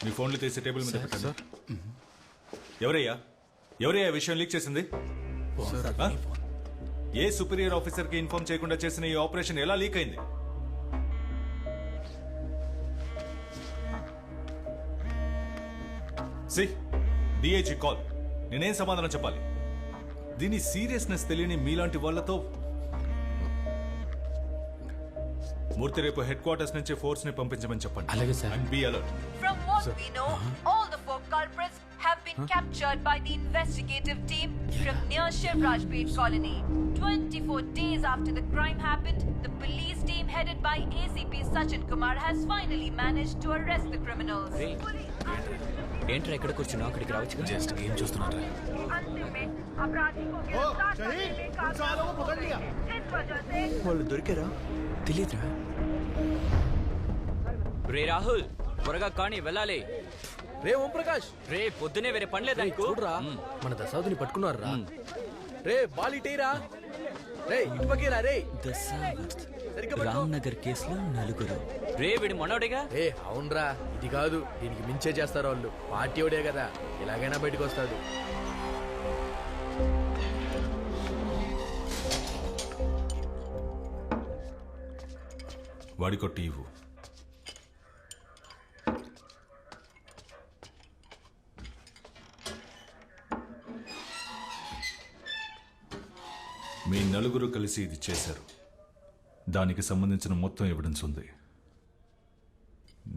మీ ఫోన్లు తీసి టేబుల్ మీద పెట్టండి. ఎవరయ్యా ఎవరయ్యా విషయం లీక్ చేసింది? ఆ? ఏ సుపీరియర్ ఆఫీసర్ కి ఇన్ఫార్మ్ చేయకుండా చేసిన ఈ ఆపరేషన్ ఎలా లీక్ అయింది? సి డిఐజీ కాల్. నేనేం సమాధానం చెప్పాలి? దీని సీరియస్నెస్ తెలియని మీలాంటి వాళ్ళతో మూర్తి రేపు హెడ్ క్వార్టర్స్ నుంచి ఫోర్స్ ని పంపించమని చెప్పండి. అలాగే sir. And be alert. From what we know, all the 4 culprits have been captured by the investigative team from near Shivraj Pet colony. 24 days after the crime happened, the police team headed by ACP Sachin Kumar has finally managed to arrest the criminals. ఏంట్రా ఎక్కడ కూర్చున్నావు? అక్కడికి రావచ్చు. Just ఏం చూస్తున్నారా? వాళ్ళు దొరికారా? తెలీదురా. రే రాహుల్, త్వరగా కానీ వెళ్ళాలి. రే ఓం ప్రకాష్, రే పొద్దునే వేరే పనిలేదా నీకు? చూడరా మన దశావతిని పట్టుకున్నారు రా. రే బాలిటీరా, రే ఇటుపకేరా. రే రామ్ నగర్ కేసులో 4. రే వీడి మనోడేగా. ఏ అవునరా, ఇది కాదు దీనికి మించే చేస్తారు వాళ్ళు. పార్టీ ఓడే కదా, ఎలాగైనా బయటకు వస్తాడు. వాడికో టీవు. మీ నలుగురు కలిసి ఇది చేశారు. దానికి సంబంధించిన మొత్తం ఎవిడెన్స్ ఉంది.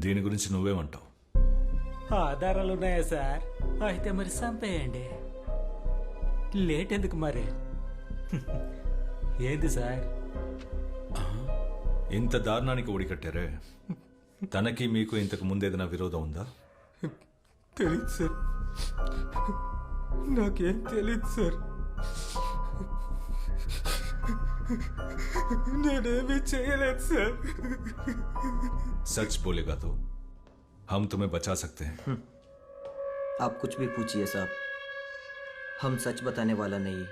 దీని గురించి నువ్వేమంటావు? ఆధారాలు ఉన్నాయా సార్? అయితే మరి చంపేయండి. లేట్ ఎందుకు మరి? ఏంది సార్ ఇంత దారుణానికి ఒడికట్టారే? తనకి మీకు ఇంతకు ముందు ఏదైనా విరోధం ఉందా? తెలీదు సార్, నాకేం తెలీదు సార్. నేనేమీ చేయలేదు సార్. सच बोलेगा तो हम तुम्हें बचा सकते हैं. आप कुछ भी पूछिए साहब, हम सच बताने वाला नहीं.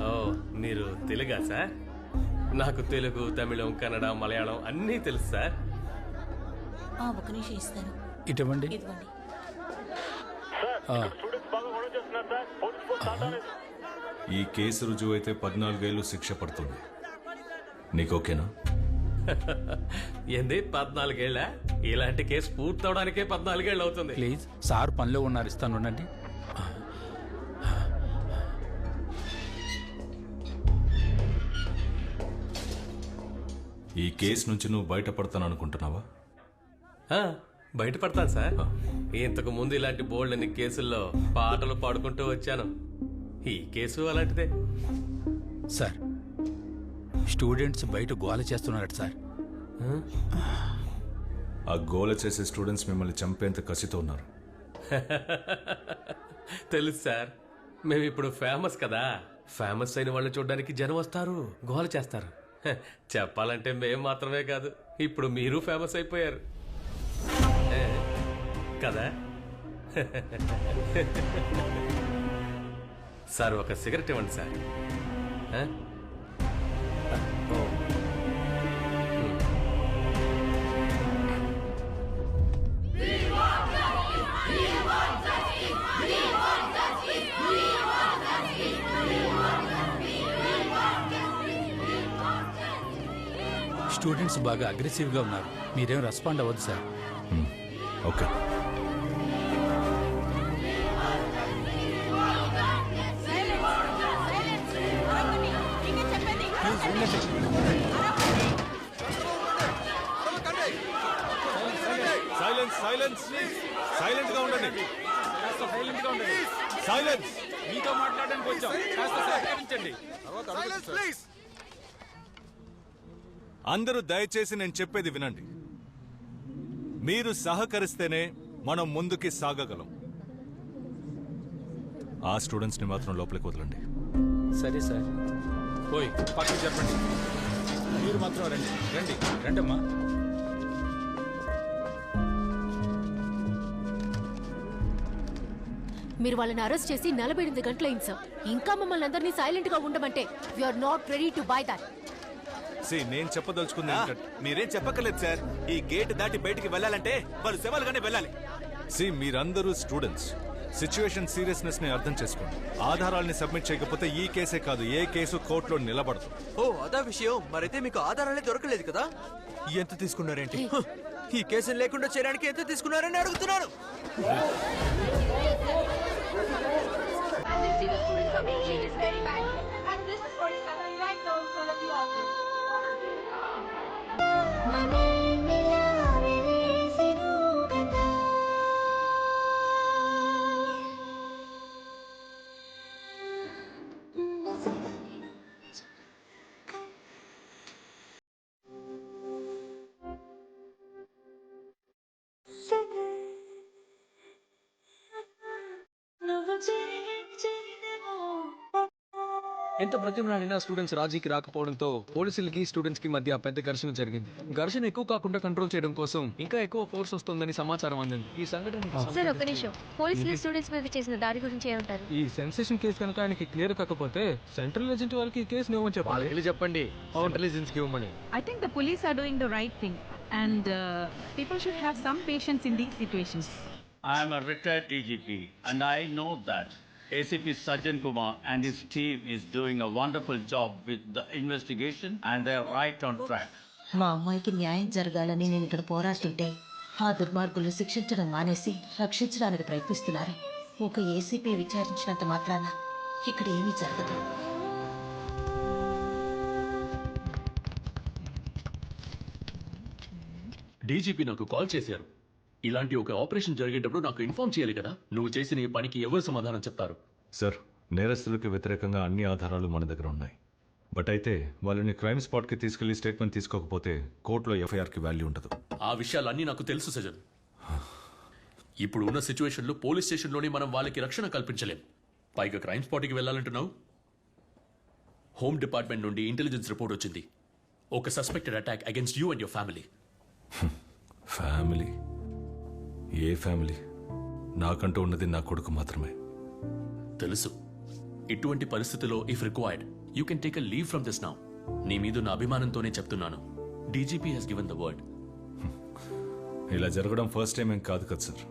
ఓ మీరు తెలుగా సార్? నాకు తెలుగు, తమిళం, కన్నడ, మలయాళం అన్నీ తెలుసు సార్. ఒక నిమిషం ఇస్తాను. ఇటువంటి ఇదిగోండి. ఈ కేసు రుజువు అయితే 14 ఏళ్ళు శిక్ష పడుతుంది. నీకు ఓకేనా? ఏంది 14 ఏళ్ళ? ఇలాంటి కేసు పూర్తవడానికే 14 ఏళ్ళు అవుతుంది. ప్లీజ్ సార్ పనిలో ఉన్నారు, ఇస్తాను ఉండండి. ఈ కేసు నుంచి నువ్వు బయటపడతాను అనుకుంటున్నావా? బయటపడతాను సార్. ఇంతకు ముందు ఇలాంటి బోల్డ్ అన్ని కేసుల్లో పాటలు పాడుకుంటూ వచ్చాను. ఈ కేసు అలాంటిదే. సార్ స్టూడెంట్స్ బయట గోల చేస్తున్నారట సార్. ఆ గోల చేసే స్టూడెంట్స్ మిమ్మల్ని చంపేంత కసితో ఉన్నారు. తెలుసు సార్, మేము ఇప్పుడు ఫేమస్ కదా. ఫేమస్ అయిన వాళ్ళని చూడడానికి జనం వస్తారు, గోల చేస్తారు. చెప్పాలంటే మేము మాత్రమే కాదు, ఇప్పుడు మీరు ఫేమస్ అయిపోయారు కదా. సార్ ఒక సిగరెట్ ఇవ్వండి సార్. స్టూడెంట్స్ బాగా అగ్రెసివ్గా ఉన్నారు, మీరేం రెస్పాండ్ అవ్వద్దు sir. Okay. Silence silence silent గా ఉండండి. సైలెన్స్. మీతో మాట్లాడడానికి వచ్చాం, కాస్త సహకరించండి. అందరూ దయచేసి నేను చెప్పేది వినండి. మీరు సహకరిస్తేనే మనం ముందుకి సాగగలం. ఆ స్టూడెంట్స్ ని మాత్రం లోపలికి వదలండి. సరే సార్. పోయి పక్కకి చెప్పండి. మీరు మాత్రం రండి రండి రండమ్మా. మీరు వాళ్ళని అరెస్ట్ చేసి 48 గంటలైంది సార్. ఇంకా మమ్మల్ని అందరినీ సైలెంట్ గా ఉండమంటే are not ready to buy that. నేను చెప్పదలుచుకుంది ఏంటంటే మీరేం చెప్పక్కర్లేదు సార్. ఈ గేట్ దాటి బయటికి వెళ్ళాలంటే వాళ్ళు శవాలుగానే వెళ్ళాలి. మీరందరూ స్టూడెంట్స్, సిచ్యువేషన్ సీరియస్నెస్ ని అర్థం చేసుకోండి. ఆధారాల్ని సబ్మిట్ చేయకపోతే ఈ కేసే కాదు ఏ కేసు కోర్టులో నిలబడదు. ఓ అదా విషయం. మరైతే మీకు ఆధారాలే దొరకలేదు కదా? ఎంత తీసుకున్నారేంటి? ఈ కేసులు లేకుండా చేయడానికి ఎంత తీసుకున్నారని అడుగుతున్నాను. ఎంత ప్రతిమలాడినా స్టూడెంట్స్ రాజీకి రాకపోవడంతో పోలీసులకి స్టూడెంట్స్ కి మధ్య పెద్ద ఘర్షణ జరిగింది. ఘర్షణ ఎక్కువ కాకుండా కంట్రోల్ చేయడం కోసం ఇంకా ఎక్కువ ఫోర్స్ వస్తుందని సమాచారం అందింది. ఈ సంఘటన సార్ ఒక్క నిమిషం, పోలీసులు స్టూడెంట్స్ మీద చేసిన దాడి గురించి ఏమంటారు? ఈ సెన్సేషన్ కేసు కనుక ఆయనకి క్లియర్ కాకపోతే సెంట్రల్ ఏజెంట్ వాళ్ళకి ఈ కేసు ఇవ్వమని చెప్పాలి. చెప్పండి ఇంటెలిజెన్స్ కి ఇవ్వమని. I think the police are doing the right thing, and people should have some patience in these situations. I am a retired DGP, and I know that ACP Sajjan Kumar and his team is doing a wonderful job with the investigation, and they are right on track. మా అమ్మాయికి న్యాయం జరగాలని నేను ఇక్కడ పోరాడుతుంటే ఆ దుర్మార్గులు శిక్షించడం మానేసి రక్షించడానికి ప్రయత్నిస్తున్నారు. ఒక ఏసీపీ విచారించినంత మాత్రాన ఇక్కడ ఏమీ జరగదు. డీజీపీ నాకు కాల్ చేశారు. ఇలాంటి ఒక ఆపరేషన్ జరిగేటప్పుడు నాకు ఇన్ఫార్మ్ చేయాలి కదా. నువ్వు చేసిన ఈ పనికి ఎవరు సమాధానం చెప్తారు? సార్, నేరస్తులకు వ్యతిరేకంగా అన్ని ఆధారాలు మన దగ్గర ఉన్నాయి. బట్ అయితే వాళ్ళని క్రైమ్ స్పాట్కి తీసుకెళ్లి స్టేట్మెంట్ తీసుకోకపోతే కోర్టులో ఎఫ్ఐఆర్కి వాల్యూ ఉండదు. ఆ విషయాలన్నీ నాకు తెలుసు సజన్. ఇప్పుడు ఉన్న సిచ్యువేషన్లో పోలీస్ స్టేషన్లోనే మనం వాళ్ళకి రక్షణ కల్పించలేం. పైగా క్రైమ్ స్పాట్కి వెళ్ళాలంటున్నావు. హోమ్ డిపార్ట్మెంట్ నుండి ఇంటెలిజెన్స్ రిపోర్ట్ వచ్చింది. ఒక suspected attack against you and your family. Family? ఏ ఫ్యామిలీ? నాకంటూ ఉన్నది నా కొడుకు మాత్రమే. తెలుసు. ఇటువంటి పరిస్థితిలో if required you can take a leave from this now. నీ మీద నా అభిమానంతోనే చెప్తున్నాను. DGP has given the word. ఇలా జరగడం ఫస్ట్ టైం ఏం కాదు కదా సార్.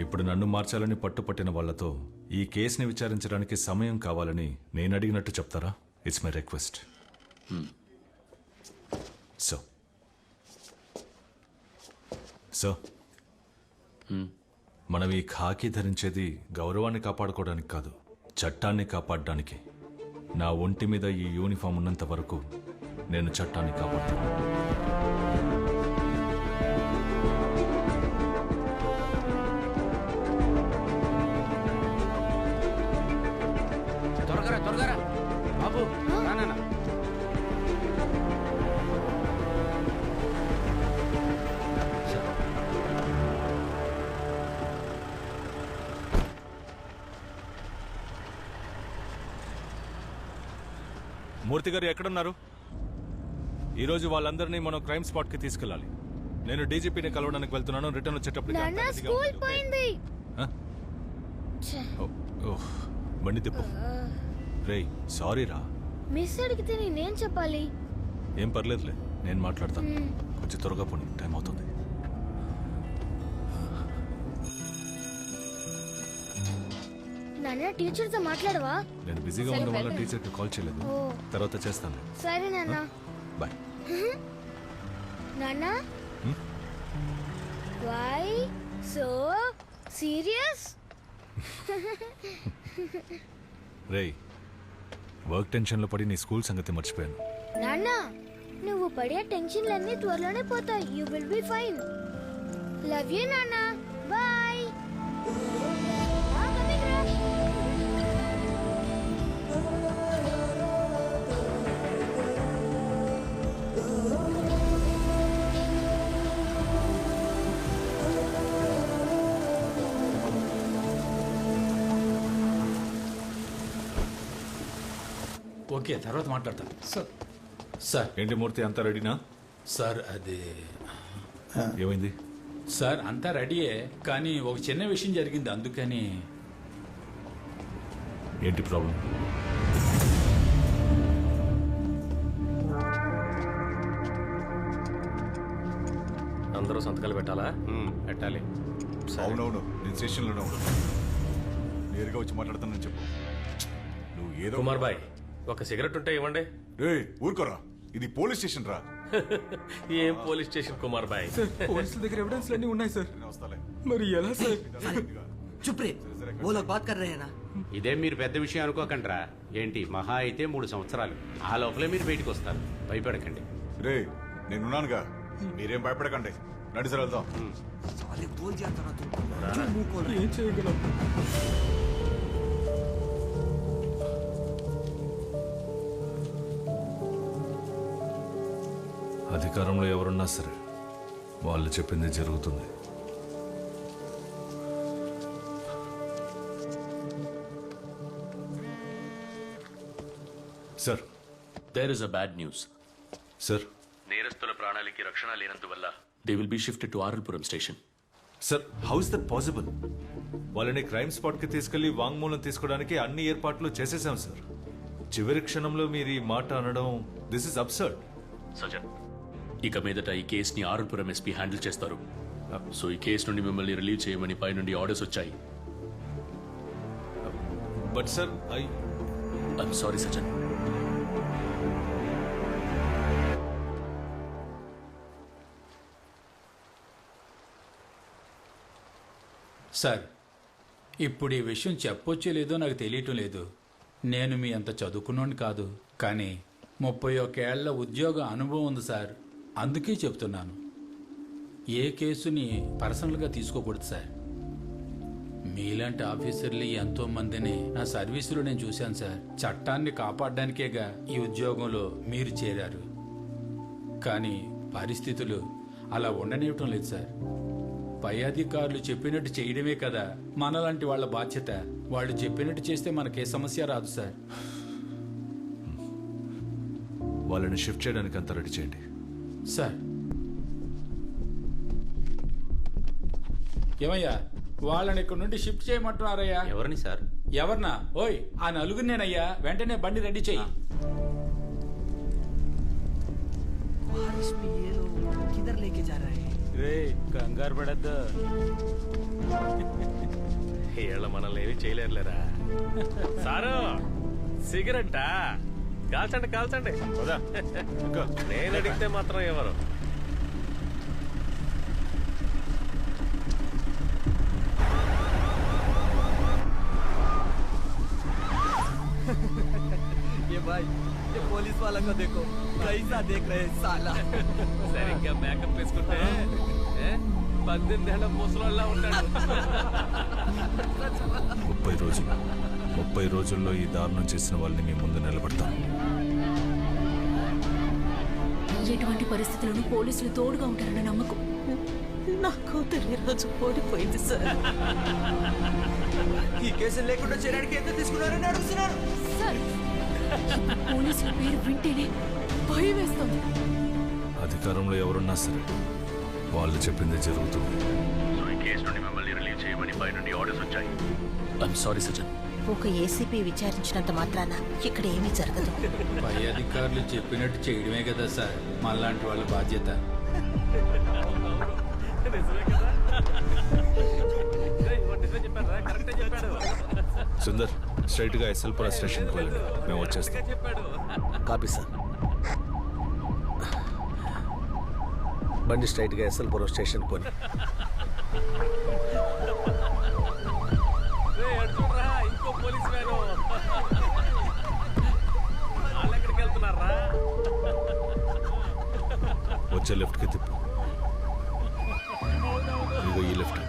ఇప్పుడు నన్ను మార్చాలని పట్టుపట్టిన వాళ్లతో ఈ కేసుని విచారించడానికి సమయం కావాలని నేను అడిగినట్టు చెప్తారా? It's my request. సో మనం ఈ ఖాకీ ధరించేది గౌరవాన్ని కాపాడుకోవడానికి కాదు, చట్టాన్ని కాపాడడానికి. నా ఒంటి మీద ఈ యూనిఫామ్ ఉన్నంత వరకు నేను చట్టాన్ని కాపాడుతాను. త్వరగా బాబు రానా. మూర్తి గారు ఎక్కడున్నారు? ఈరోజు వాళ్ళందరినీ మనం క్రైమ్ స్పాట్ కి తీసుకెళ్ళాలి. నేను డీజీపీని కలవడానికి వెళ్తున్నాను. రిటర్న్ వచ్చేటప్పుడు బండి తిప్పు. రేయ్ సారీ రా. మిస్ అడిగితే నేనేం చెప్పాలి? ఏం పర్లేదులే, నేను మాట్లాడతాను. కొంచెం త్వరగా పోనీ, టైం అవుతుంది. నాన్న టీచర్తో మాట్లాడవా? నేను బిజీగా ఉండడం వల్ల టీచర్కి కాల్ చేయలేదు. తర్వాత చేస్తాను. సరే నాన్న. బాయ్. నాన్న వై సో సీరియస్? రేయ్, వర్క్ టెన్షన్లో పడి నీ స్కూల్ సంగతి మర్చిపోయాను. నాన్న నువ్వు పడే టెన్షన్లన్నీ త్వరలోనే పోతాయి. You will be fine. Love you నాన్న. బాయ్. ఓకే, తర్వాత మాట్లాడతాను. సార్ ఏంటి మూర్తి, అంతా రెడీనా? సార్ అది ఏమైంది? సార్ అంతా రెడీయే, కానీ ఒక చిన్న విషయం జరిగింది, అందుకని. ఏంటి ప్రాబ్లం? అందరూ సంతకాలు పెట్టాలా? పెట్టాలి. అవునవును, నేను స్టేషన్లోనే ఉన్నాను. నేరుగా వచ్చి మాట్లాడుతానని చెప్పు. నువ్వు ఏదో కుమార్ బాయ్, ఒక సిగరెట్ ఉంటే ఇవ్వండి. ఊరుకోరా, ఇది పోలీస్ స్టేషన్ రా. ఏం police station Kumar boy? Sir పోలీసుల దగ్గర ఎవిడెన్స్ అన్నీ ఉన్నాయి సార్. మరి ఎలా సార్? చుప్రే वो लोग बात कर रहे हैं ना. ఇదే మీరు పెద్ద విషయం అనుకోకండిరా. ఏంటి మహా అయితే 3 సంవత్సరాలు, ఆ లోపలే మీరు బయటకు వస్తారు. భయపడకండి. రే నేనున్నానుగా, మీరేం భయపడకండి. రండి సార్ వెళ్దాం. ఏం చేయగలం? అధికారంలో ఎవరున్నా సరే వాళ్ళు చెప్పింది జరుగుతుంది. Sir, there is a bad news. Sir, నేరస్తుల ప్రాణాలకి రక్షణ లేనందువల్ల they will be shifted to R L Puram station. Sir, how is that possible? వాళ్ళని క్రైమ్ స్పాట్ కి తీసుకెళ్లి వాంగ్మూలం తీసుకోవడానికి అన్ని ఏర్పాట్లు చేసేసాం సార్. చివరి క్షణంలో మీరు ఈ మాట అనడం, దిస్ ఇస్ అబ్సర్డ్. సజన్, ఇక మీదట ఈ కేసుని ఆర్ఎల్పురం ఎస్పీ హ్యాండిల్ చేస్తారు. సో ఈ కేసు నుండి మిమ్మల్ని రిలీవ్ చేయమని పై నుండి ఆర్డర్స్ వచ్చాయి. But sir, I'm sorry Sajan. Sir, ఇప్పుడు ఈ విషయం చెప్పొచ్చో లేదో నాకు తెలియటం లేదు. నేను మీ అంత చదువుకున్నోని కాదు, కానీ 31 ఏళ్ల ఉద్యోగ అనుభవం ఉంది సార్. అందుకే చెప్తున్నాను, ఏ కేసుని పర్సనల్గా తీసుకోకూడదు సార్. మీలాంటి ఆఫీసర్లు ఎంతో మందిని నా సర్వీసులో నేను చూశాను సార్. చట్టాన్ని కాపాడడానికేగా ఈ ఉద్యోగంలో మీరు చేరారు. కానీ పరిస్థితులు అలా ఉండనివ్వటం లేదు సార్. పై అధికారులు చెప్పినట్టు చేయడమే కదా మనలాంటి వాళ్ళ బాధ్యత. వాళ్ళు చెప్పినట్టు చేస్తే మనకే సమస్య రాదు సార్. వాళ్ళని షిఫ్ట్ చేయడానికి అంతా రెడీ చేయండి సార్. ఏమయ్యా, వాళ్ళని ఇక్కడ నుండి షిఫ్ట్ చేయమంటున్నారయ్యా? ఎవరిని సార్? ఎవరినా? ఓయ్, ఆ నలుగురినేనయ్యా. వెంటనే బండి రెడీ చెయ్యి. किधर लेके जा रहा है? రే కంగారు పడద్దు, వీళ్ళ మనల్ని ఏమి చేయలేరులేరా. సారు, సిగరెట్టా? కాల్చండి కాల్చండి. నేను అడిగితే మాత్రం ఎవరు? ये भाई, ये पुलिस वाला को देखो कैसा देख रहे हैं साला. సరిగ్గా మేకప్ వేసుకుంటే 18 ఏళ్ల ముసలోళ్ళ ఉంటాడు. 30 రోజుల్లో ఈ దారుణం చేసిన వాళ్ళని మీ ముందు నిలబడతాం. ఎటువంటి పరిస్థితులను పోలీసులు తోడుగా ఉంటారన్న నమ్మకం. నా కూతురు ఈ రోజు ఓడిపోయింది సార్. ఈ కేసులు లేకుండా చేయడానికి ఎంత తీసుకున్నారని అడుగుతున్నారు సార్. పోలీసుల పేరు వింటేనే భయం వేస్తుంది. అధికారంలో ఎవరున్నా సరే వాళ్ళు చెప్పింది జరుగుతుంది. సో ఈ కేసు నుండి మిమ్మల్ని రిలీవ్ చేయమని పై నుండి ఆర్డర్స్ వచ్చాయి. ఐఎమ్ సారీ సజన్. ఒక ఏసీపీ విచారించినంత మాత్రాన ఇక్కడ ఏమీ జరగదు. పై అధికారులు చెప్పినట్టు చేయడమే కదా సార్ మనలాంటి వాళ్ళ బాధ్యత. సుందర్, స్ట్రైట్ గా ఎస్ఎల్పుర స్టేషన్కి వెళ్ళండి, మేము వచ్చేస్తాం. Copy sir. బండి స్ట్రైట్ గా ఎస్ఎల్పురం స్టేషన్ పోని. ఇంకో పోలీస్ వ్యాను. వాళ్ళు ఎక్కడికి వెళ్తున్నారా? వచ్చే లెఫ్ట్ కి తిప్పు. ఇదిగో ఈ లెఫ్ట్.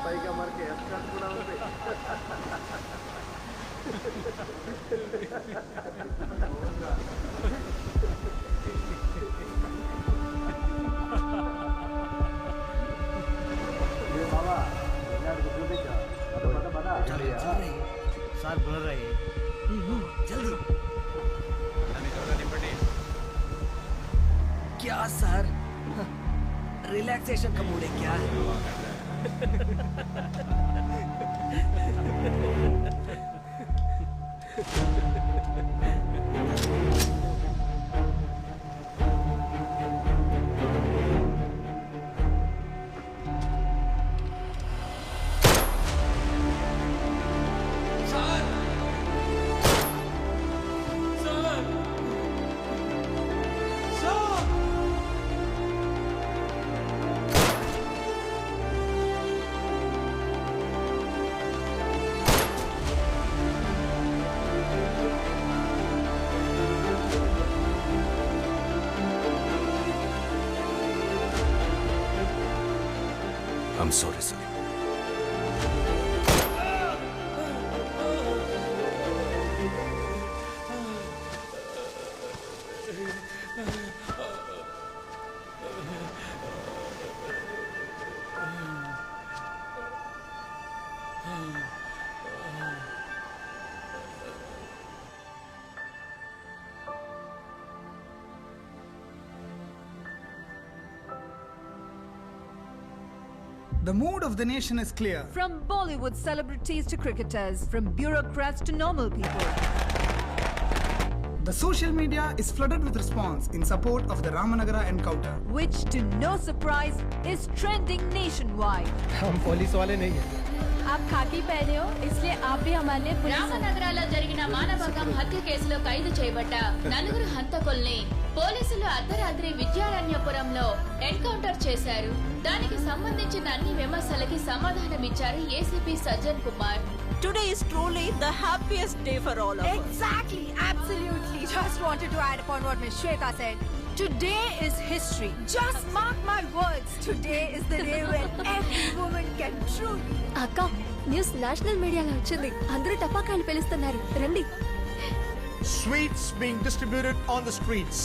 పైగా మనకి ఎస్కార్ట్ కూడా ఉంది. సార్ బ్లర్ అయ్యి జల్దీ क्या सर रिलैक्सेशन का मूड है क्या I'm sorry sir. The mood of the nation is clear. From Bollywood celebrities to cricketers, from bureaucrats to normal people. The social media is flooded with response in support of the Ramanagara encounter. Which, to no surprise, is trending nationwide. हम police वाले नहीं हैं आप खाकी पहने हो, इसलिए आप भी हमारे लिए पुलिस రామనగరాలో జరిగిన మానభంగం హత్య కేసులో ఖైదు చేయబడ్డ నలుగురు హంతకుల్ని పోలీసులు అర్ధరాత్రి విద్యారణ్యపురంలో ఎన్కౌంటర్ చేశారు. దానికి సంబంధించిన అన్ని విమర్శలకి సమాధానమిచ్చారు ACP Sajjan Kumar. Today is truly the happiest day for all of us. Exactly, absolutely. Just wanted to add upon what Ms. Shweta said. Today is history. Just mark my words. Today is the day when every woman can truly. అక్క news national మీడియాలో వచ్చింది. అందరూ టపాకాయలు పేలుస్తున్నారు. రండి. Sweets being distributed on the streets.